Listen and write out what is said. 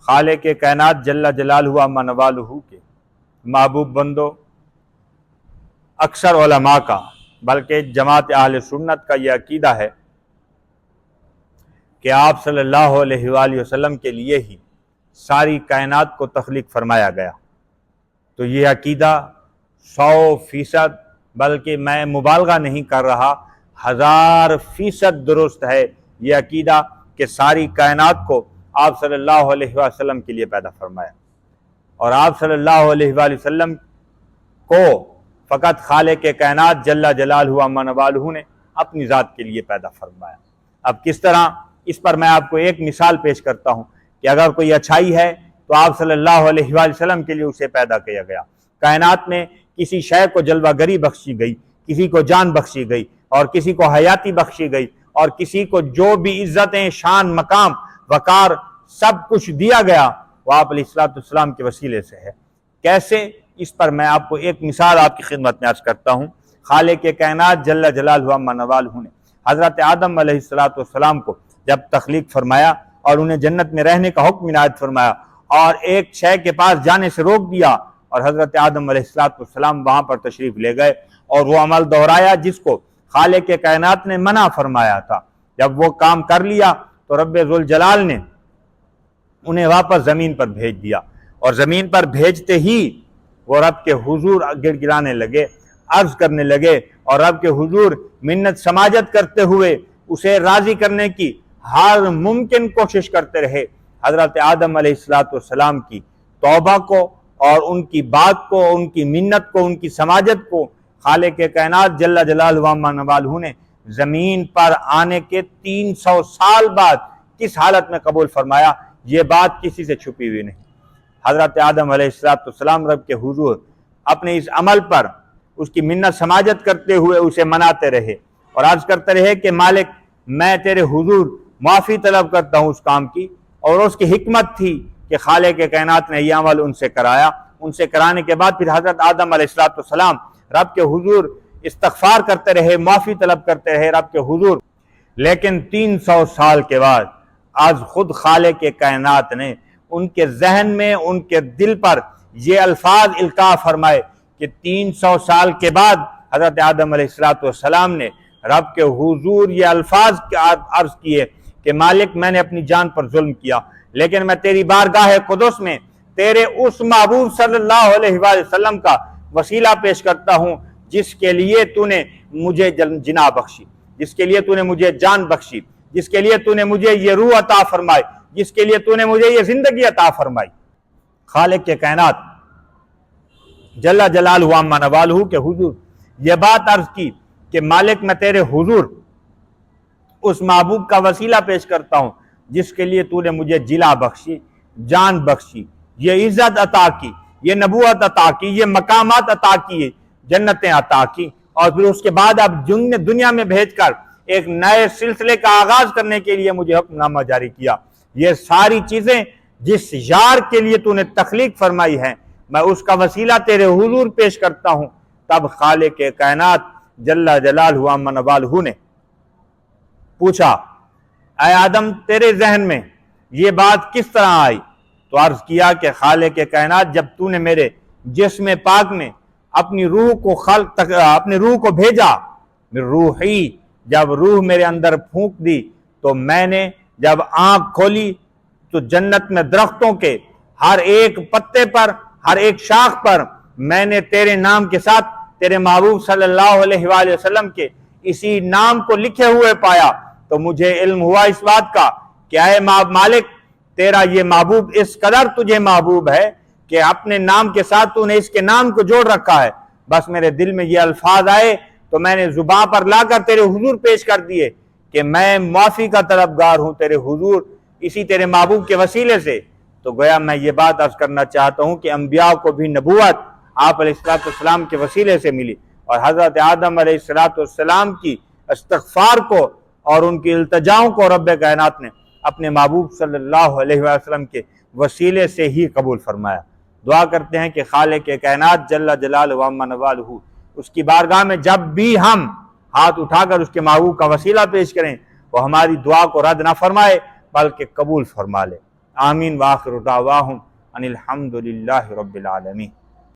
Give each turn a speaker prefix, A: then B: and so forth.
A: خالق کائنات جل جلالہ عما نوالہ کے محبوب بندو، اکثر علماء کا بلکہ جماعت اہل سنت کا یہ عقیدہ ہے کہ آپ صلی اللہ علیہ وآلہ وسلم کے لیے ہی ساری کائنات کو تخلیق فرمایا گیا۔ تو یہ عقیدہ 100% بلکہ میں مبالغہ نہیں کر رہا، 1000% درست ہے یہ عقیدہ کہ ساری کائنات کو آپ صلی اللہ علیہ وسلم کے لیے پیدا فرمایا، اور آپ صلی اللہ علیہ وآلہ وسلم کو فقط خالق کائنات جل جلالہ عما نوالہ نے اپنی ذات کے لیے پیدا فرمایا۔ اب کس طرح، اس پر میں آپ کو ایک مثال پیش کرتا ہوں کہ اگر کوئی اچھائی ہے تو آپ صلی اللہ علیہ وآلہ وسلم کے لیے اسے پیدا کیا گیا۔ کائنات میں کسی شے کو جلوہ گری بخشی گئی، کسی کو جان بخشی گئی، اور کسی کو حیاتی بخشی گئی، اور کسی کو جو بھی عزتیں، شان، مقام، وقار سب کچھ دیا گیا وہ آپ علیہ السلام کے وسیلے سے ہے۔ کیسے؟ اس پر میں آپ کو ایک مثال آپ کی خدمت میں عرض کرتا ہوں۔ خالق کائنات جل جلالہ عما نوالہ نے حضرت آدم علیہ السلام کو جب تخلیق فرمایا اور انہیں جنت میں رہنے کا حکم عنایت فرمایا اور ایک شے کے پاس جانے سے روک دیا، اور حضرت آدم علیہ السلام وہاں پر تشریف لے گئے اور وہ عمل دہرایا جس کو خالق کائنات نے منع فرمایا تھا۔ جب وہ کام کر لیا تو رب ذوالجلال نے انہیں واپس زمین پر بھیج دیا، اور زمین پر بھیجتے ہی وہ رب کے حضور گڑ گڑانے لگے، عرض کرنے لگے، اور رب کے حضور منت سماجت کرتے ہوئے اسے راضی کرنے کی ہر ممکن کوشش کرتے رہے۔ حضرت آدم علیہ السلام کی توبہ کو اور ان کی بات کو، ان کی منت کو، ان کی سماجت کو خالق کائنات جل جلالہ عما نوالہ نے زمین پر آنے کے 300 سال بعد کس حالت میں قبول فرمایا، یہ بات کسی سے چھپی ہوئی نہیں۔ حضرت آدم علیہ السلام رب کے حضور اپنے اس عمل پر اس کی منت سماجت کرتے ہوئے اسے مناتے رہے اور عرض کرتے رہے کہ مالک، میں تیرے حضور معافی طلب کرتا ہوں اس کام کی، اور اس کی حکمت تھی کہ خالق کائنات نے یہ عمل ان سے کرایا۔ ان سے کرانے کے بعد پھر حضرت آدم علیہ السلام رب کے حضور استغفار کرتے رہے، معافی طلب کرتے رہے رب کے حضور۔ لیکن 300 سال کے بعد آج خود خالق کائنات نے ان کے ذہن میں، ان کے دل پر یہ الفاظ القاء فرمائے کہ 300 سال کے بعد حضرت آدم علیہ السلام نے رب کے حضور یہ الفاظ عرض کیے کہ مالک، میں نے اپنی جان پر ظلم کیا، لیکن میں تیری بارگاہ قدس میں تیرے اس محبوب صلی اللہ علیہ وآلہ وسلم کا وسیلہ پیش کرتا ہوں جس کے لیے تو نے مجھے جنا بخشی، جس کے لیے تو نے مجھے جان بخشی، جس کے لیے تو نے مجھے یہ روح عطا فرمائی، جس کے لیے تو نے مجھے یہ زندگی عطا فرمائی۔ خالق کے کائنات جل جلالہ عما نوالہ کے حضور یہ بات عرض کی کہ مالک، میں تیرے حضور اس محبوب کا وسیلہ پیش کرتا ہوں جس کے لیے تو نے مجھے جلا بخشی، جان بخشی، یہ عزت عطا کی، یہ نبوت عطا کی، یہ مقامات عطا کی، جنتیں عطا کی، اور پھر اس کے بعد اب دنیا میں بھیج کر ایک نئے سلسلے کا آغاز کرنے کے لیے مجھے حکم نامہ جاری کیا۔ یہ ساری چیزیں جس یار کے لیے تو نے تخلیق فرمائی ہیں، میں اس کا وسیلہ تیرے حضور پیش کرتا ہوں۔ تب خالق کائنات جل جلالہ عما نوالہ نے پوچھا، اے آدم، تیرے ذہن میں یہ بات کس طرح آئی؟ تو عرض کیا کہ خالق کائنات، جب تو نے میرے جسم پاک میں اپنی روح کو بھیجا، روحی جب روح میرے اندر پھونک دی تو میں نے جب آنکھ کھولی تو جنت میں درختوں کے ہر ایک پتے پر، ہر ایک شاخ پر میں نے تیرے نام کے ساتھ تیرے محبوب صلی اللہ علیہ وآلہ وسلم کے اسی نام کو لکھے ہوئے پایا، تو مجھے علم ہوا اس بات کا کہ اے مالک، تیرا یہ محبوب اس قدر تجھے محبوب ہے کہ اپنے نام کے ساتھ تو نے اس کے نام کو جوڑ رکھا ہے۔ بس میرے دل میں یہ الفاظ آئے تو میں نے زباں پر لا کر تیرے حضور پیش کر دیے کہ میں معافی کا طلبگار ہوں تیرے حضور اسی تیرے محبوب کے وسیلے سے۔ تو گویا میں یہ بات عرض کرنا چاہتا ہوں کہ انبیاء کو بھی نبوت آپ علیہ السلام کے وسیلے سے ملی، اور حضرت آدم علیہ السلام کی استغفار کو اور ان کی التجاؤں کو رب کائنات نے اپنے محبوب صلی اللہ علیہ وسلم کے وسیلے سے ہی قبول فرمایا۔ دعا کرتے ہیں کہ خالق کائنات جل جلالہ عما نوالہ اس کی بارگاہ میں جب بھی ہم ہاتھ اٹھا کر اس کے محبوب کا وسیلہ پیش کریں وہ ہماری دعا کو رد نہ فرمائے بلکہ قبول فرما لے۔ آمین، وآخر دعواہم ان الحمد للہ رب العالمین۔